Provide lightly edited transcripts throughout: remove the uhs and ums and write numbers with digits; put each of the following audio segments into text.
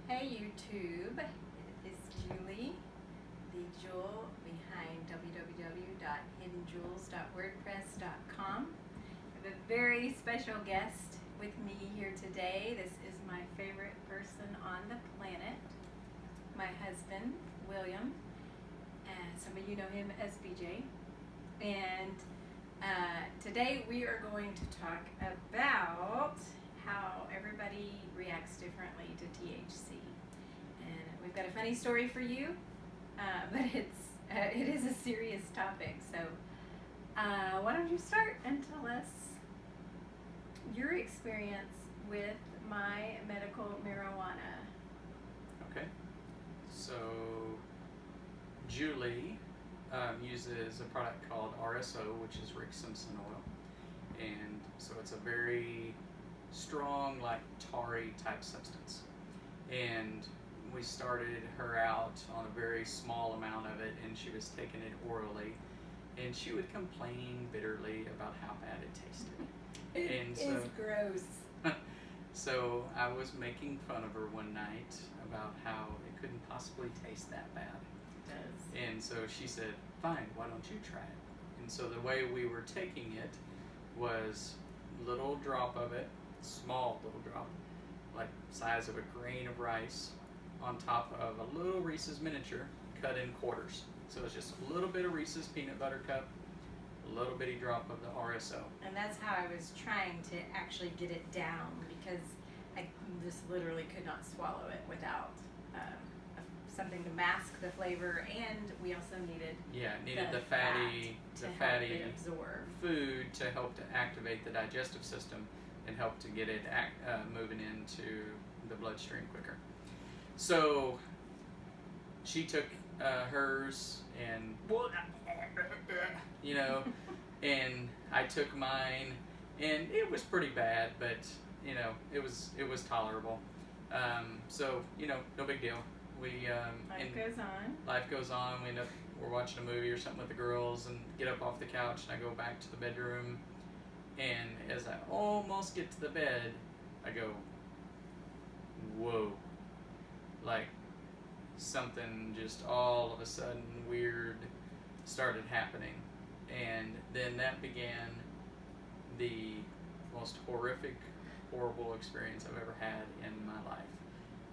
Hey YouTube, it is Julie, the jewel behind www.hiddenjewels.wordpress.com. I have a very special guest with me here today. This is my favorite person on the planet, my husband, William, and some of you know him as BJ. And today we are going to talk about how everybody reacts differently to THC. And we've got a funny story for you, but it is a serious topic. So why don't you start and tell us your experience with my medical marijuana? Okay, so Julie uses a product called RSO, which is Rick Simpson oil, and so it's a very strong, like tarry type substance. And we started her out on a very small amount of it, and she was taking it orally, and she would complain bitterly about how bad it tasted. It is gross. So I was making fun of her one night about how it couldn't possibly taste that bad. It does. And so she said, fine, why don't you try it? And so the way we were taking it was little drop of it, small little drop, like size of a grain of rice, on top of a little Reese's miniature cut in quarters. So it's just a little bit of Reese's peanut butter cup, a little bitty drop of the RSO. And that's how I was trying to actually get it down, because I just literally could not swallow it without something to mask the flavor, and we also needed the fatty absorb food to help to activate the digestive system and help to get it moving into the bloodstream quicker. So she took hers, and and I took mine, and it was pretty bad, but it was tolerable. So no big deal. Life goes on. We're watching a movie or something with the girls, and get up off the couch, and I go back to the bedroom, and as I almost get to the bed, I go, whoa, like something just all of a sudden weird started happening. And then that began the most horrible experience I've ever had in my life.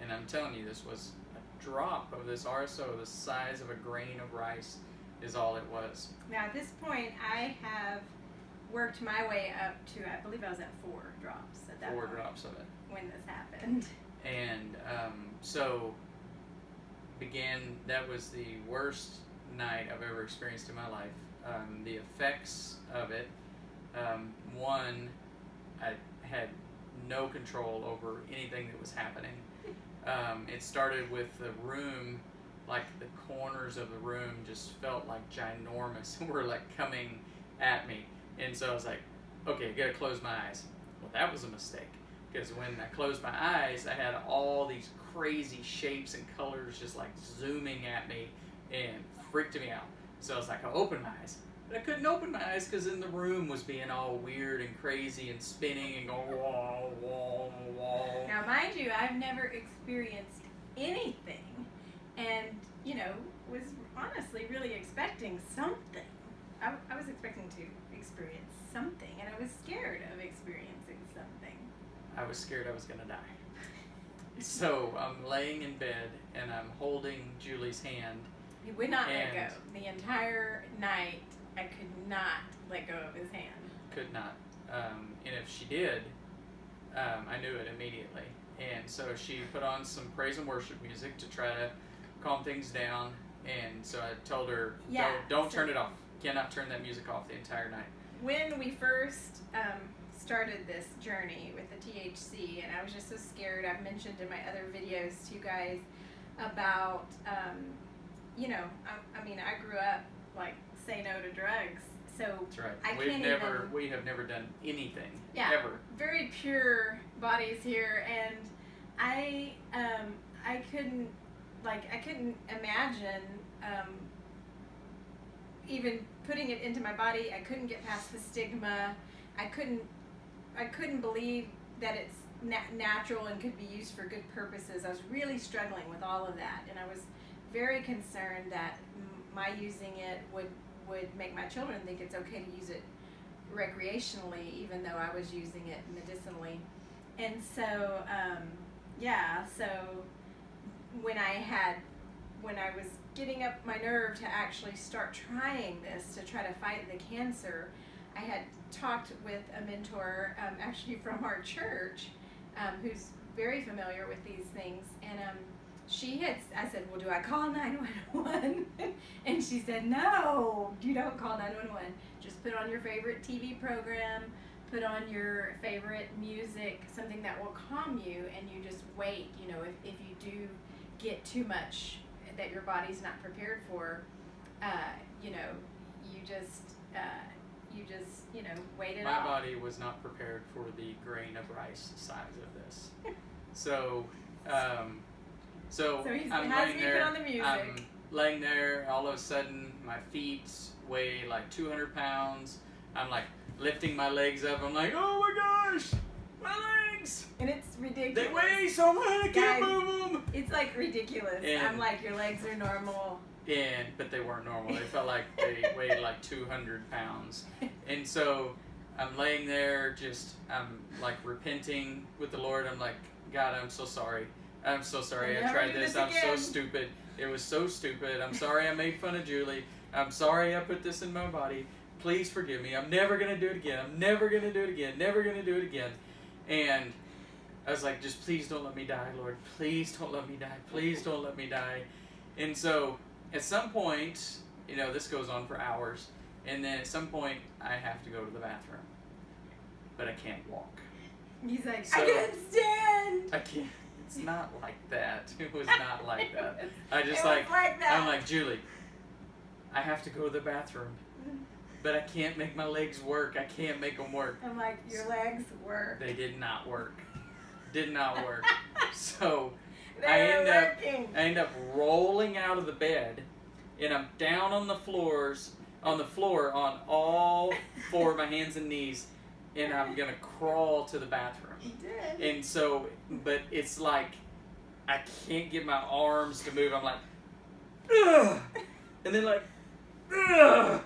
And I'm telling you, this was a drop of this RSO the size of a grain of rice is all it was. Now at this point, I have worked my way up to, I believe I was at 4 drops at that point. 4 drops of it. When this happened. And so that was the worst night I've ever experienced in my life. The effects of it, one, I had no control over anything that was happening. It started with the room, like the corners of the room just felt like ginormous and were like coming at me. And so I was like, okay, I gotta close my eyes. Well, that was a mistake, because when I closed my eyes, I had all these crazy shapes and colors just like zooming at me and freaked me out. So I was like, I'll open my eyes. But I couldn't open my eyes because then the room was being all weird and crazy and spinning and going wall, wall, wall. Now, mind you, I've never experienced anything, and was honestly really expecting something. I was expecting to experience something, and I was scared of experiencing something. I was scared I was gonna die. So I'm laying in bed and I'm holding Julie's hand. He would not let go. The entire night, I could not let go of his hand. Could not. And if she did, I knew it immediately. And so she put on some praise and worship music to try to calm things down. And so I told her, don't turn it off. Cannot turn that music off the entire night. When we first started this journey with the THC, and I was just so scared. I've mentioned in my other videos to you guys about, I grew up like say no to drugs. So that's right. We have never done anything. Ever. Very pure bodies here, and I couldn't imagine even putting it into my body. I couldn't get past the stigma. I couldn't believe that it's natural and could be used for good purposes. I was really struggling with all of that, and I was very concerned that my using it would make my children think it's okay to use it recreationally, even though I was using it medicinally. And so, so when I was getting up my nerve to actually start trying this to try to fight the cancer, I had talked with a mentor, actually from our church, who's very familiar with these things, and I said, well, do I call 911? And she said, no, you don't call 911. Just put on your favorite TV program, put on your favorite music, something that will calm you, and you just wait. You know, if you do get too much that your body's not prepared for, you just wait it off. My body was not prepared for the grain of rice size of this. So he's I'm has laying me there. put on the music. I'm laying there. All of a sudden, my feet weigh like 200 pounds. I'm like lifting my legs up. I'm like, oh my gosh, my legs! And it's ridiculous. They weigh so much. I can't Guys, move them. It's like ridiculous. And- I'm like, your legs are normal. But they weren't normal. They felt like they weighed like 200 pounds. And so I'm laying there, I'm like repenting with the Lord. I'm like, God, I'm so sorry. I'm so sorry I tried this. I'm so stupid. It was so stupid. I'm sorry I made fun of Julie. I'm sorry I put this in my body. Please forgive me. I'm never going to do it again. I'm never going to do it again. Never going to do it again. And I was like, just please don't let me die, Lord. Please don't let me die. Please don't let me die. And so at some point, this goes on for hours. And then at some point, I have to go to the bathroom. But I can't walk. He's like, So- I can't stand. I can't. It's not like that. It was not like that. I just It was like that. I'm like, Julie, I have to go to the bathroom. But I can't make my legs work. I can't make them work. I'm like, your legs work. They did not work. Did not work. So They were working. I end up rolling out of the bed, and I'm down on the floor on all four of my hands and knees, and I'm gonna crawl to the bathroom. You did. And so, but it's like I can't get my arms to move. I'm like, ugh, and then like, ugh,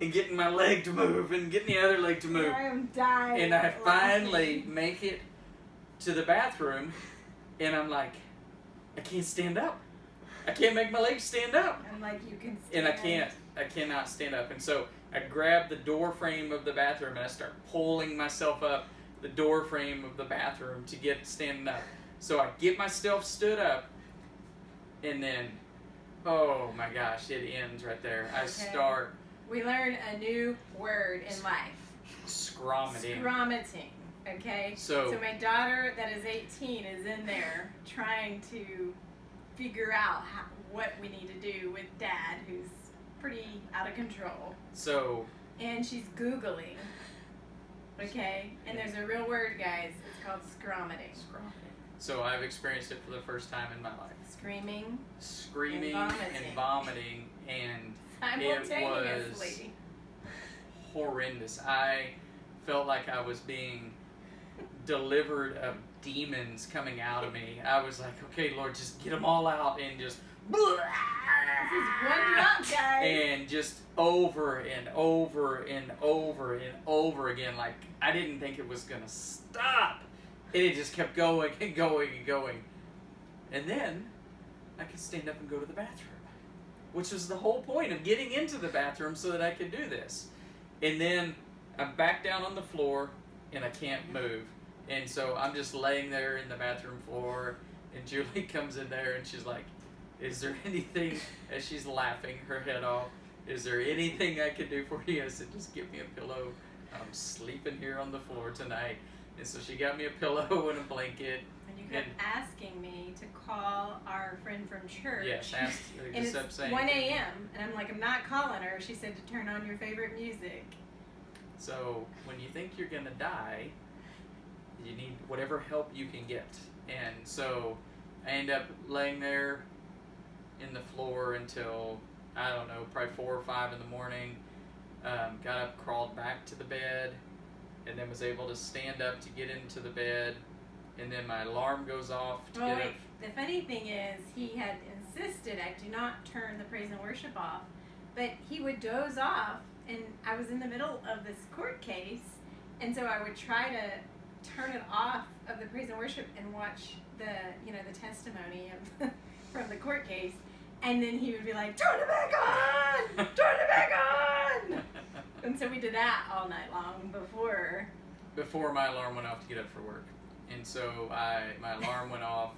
and getting my leg to move and getting the other leg to move. I am dying. And I finally laughing. make it to the bathroom, and I'm like, I can't stand up. I can't make my legs stand up. I'm like, you can stand. And I cannot stand up. And so I grab the door frame of the bathroom and I start pulling myself up the door frame of the bathroom to get standing up. So I get myself stood up, and then, oh my gosh, it ends right there. I start We learn a new word in life. scromiting. Scromiting. Okay? So my daughter that is 18 is in there trying to figure out what we need to do with Dad, who's pretty out of control. So And she's Googling. Okay? And there's a real word, guys. It's called scromiting. So I've experienced it for the first time in my life. Screaming Screaming And and vomiting, and simultaneously. horrendous. I felt like I was being delivered of demons coming out of me. I was like, okay, Lord, just get them all out and just This is one drop, guys. and just over and over and over and over again. Like, I didn't think it was going to stop. And it just kept going and going and going. And then I could stand up and go to the bathroom, which was the whole point of getting into the bathroom, so that I could do this. And then I'm back down on the floor and I can't move. And so I'm just laying there in the bathroom floor, and Julie comes in there and she's like, is there anything, as she's laughing her head off, is there anything I can do for you? I said, just give me a pillow. I'm sleeping here on the floor tonight. And so she got me a pillow and a blanket. And you kept asking me to call our friend from church. Yes, and just kept it's saying. 1 a.m. And I'm like, I'm not calling her. She said to turn on your favorite music. So when you think you're gonna die, you need whatever help you can get. And so I end up laying there in the floor until, I don't know, probably 4 or 5 in the morning. Got up, crawled back to the bed, and then was able to stand up to get into the bed. and then my alarm goes off to Well, get wait, the funny thing is, he had insisted I do not turn the praise and worship off, but he would doze off, and I was in the middle of this court case, and so I would try to turn it off of the praise and worship and watch the testimony of from the court case, and then he would be like, "Turn it back on! Turn it back on!" And so we did that all night long before my alarm went off to get up for work. And so my alarm went off.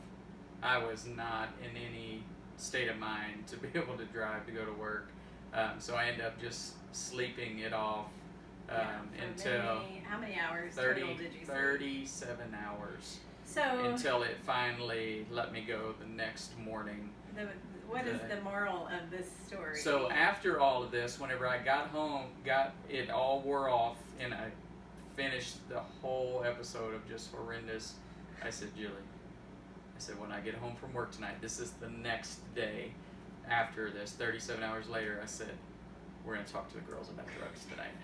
I was not in any state of mind to be able to drive to go to work. So I ended up just sleeping it off until how many hours 30, total did you sleep? 37 hours. So Until it finally let me go the next morning. What is the moral of this story? So after all of this, whenever I got home, it all wore off, and I finished the whole episode of just horrendous. I said, Julie, when I get home from work tonight, this is the next day after this, 37 hours later, I said, we're going to talk to the girls about drugs tonight.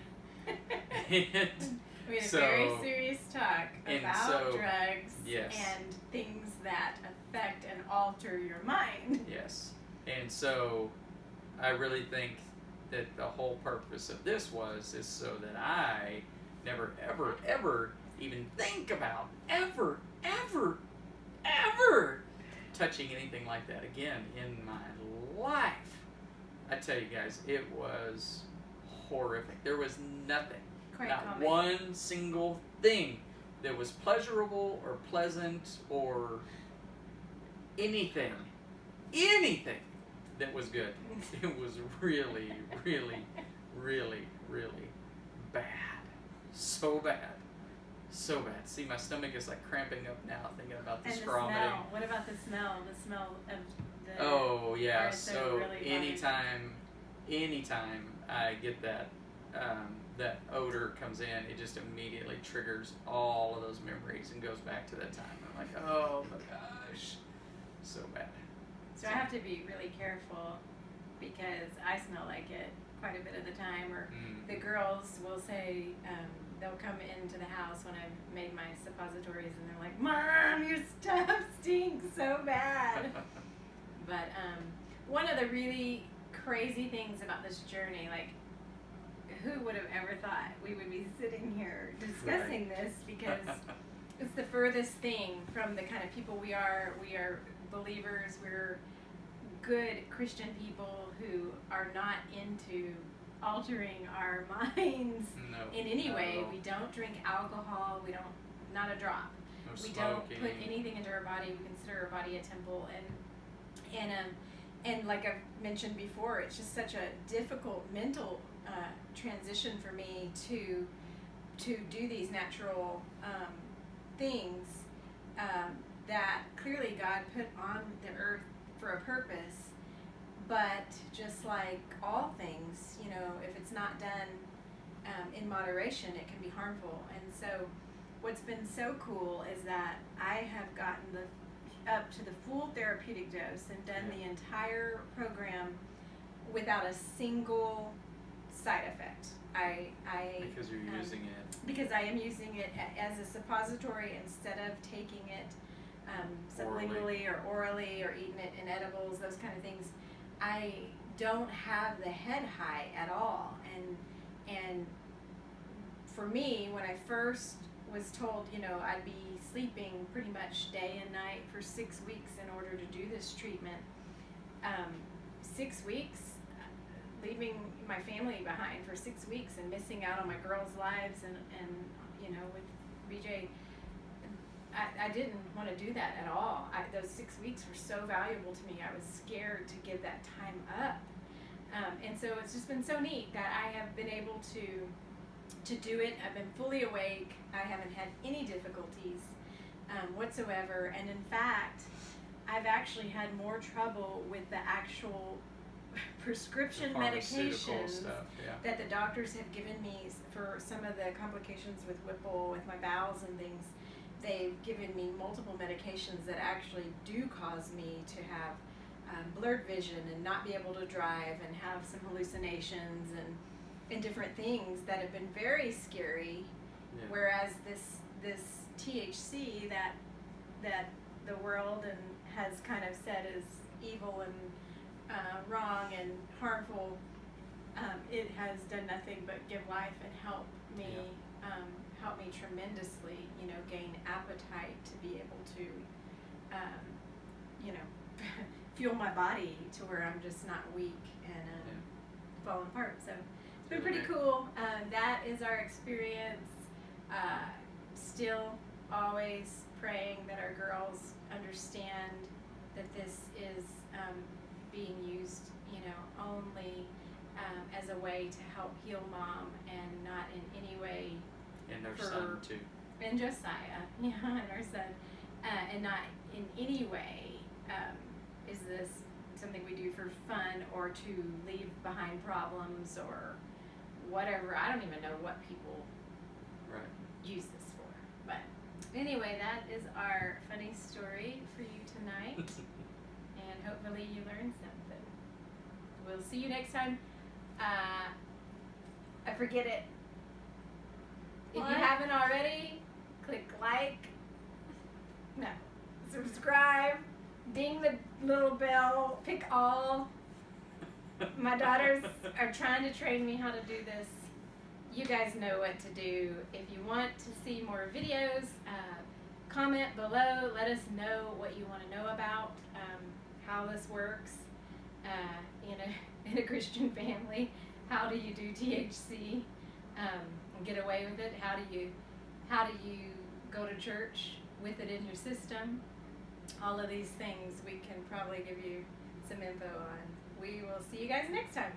We had a very serious talk about drugs yes. and things that affect and alter your mind. Yes. And so I really think that the whole purpose of this is so that I never, ever, ever even think about ever touching anything like that again in my life. I tell you guys, it was horrific. There was nothing, not one single thing that was pleasurable or pleasant or anything that was good. It was really, really, really, really bad. So bad. So bad. See, my stomach is like cramping up now thinking about this vomiting. And the smell. What about the smell? The smell of the Oh yeah. RSO So really anytime I get that that odor comes in, it just immediately triggers all of those memories and goes back to that time. I'm like, oh my gosh, so bad. So I have to be really careful because I smell like it quite a bit of the time. Or the girls will say, they'll come into the house when I've made my suppositories and they're like, Mom, your stuff stinks so bad. But one of the really crazy things about this journey, like, who would have ever thought we would be sitting here discussing this, because it's the furthest thing from the kind of people we are. We are believers. We're good Christian people who are not into altering our minds in any way. We don't drink alcohol. We don't, not a drop. We don't put anything into our body. We consider our body a temple, and like I've mentioned before, it's just such a difficult mental transition for me to do these natural things that clearly God put on the earth for a purpose. But just like all things, if it's not done in moderation, it can be harmful. And so what's been so cool is that I have gotten up to the full therapeutic dose and done the entire program without a single side effect. Because you're using it. Because I am using it as a suppository instead of taking it sublingually or orally or eating it in edibles, those kind of things. I don't have the head high at all. And for me, when I first was told, I'd be sleeping pretty much day and night for 6 weeks in order to do this treatment, 6 weeks, leaving my family behind for 6 weeks and missing out on my girls' lives and with BJ, I didn't want to do that at all. Those 6 weeks were so valuable to me. I was scared to give that time up. And so it's just been so neat that I have been able to do it. I've been fully awake. I haven't had any difficulties whatsoever. And in fact, I've actually had more trouble with the actual prescription medications that the doctors have given me for some of the complications with Whipple, with my bowels and things. They've given me multiple medications that actually do cause me to have blurred vision and not be able to drive and have some hallucinations and different things that have been very scary. Whereas this THC that that the world and has kind of said is evil and wrong and harmful, it has done nothing but give life and help me tremendously, you know, gain appetite to be able to, you know, fuel my body to where I'm just not weak and falling apart. So it's been pretty cool. That is our experience. Still always praying that our girls understand that this is being used, you know, only as a way to help heal mom, and not in any way. And our son too. And Josiah, yeah, and our son, and not in any way is this something we do for fun or to leave behind problems or whatever. I don't even know what people use this for. But anyway, that is our funny story for you tonight. And hopefully you learned something. We'll see you next time. I forget it. If you haven't already, click like, subscribe, ding the little bell, pick all. My daughters are trying to train me how to do this. You guys know what to do. If you want to see more videos, comment below. Let us know what you want to know about, how this works in a Christian family. How do you do THC and get away with it? How do you go to church with it in your system? All of these things we can probably give you some info on. We will see you guys next time.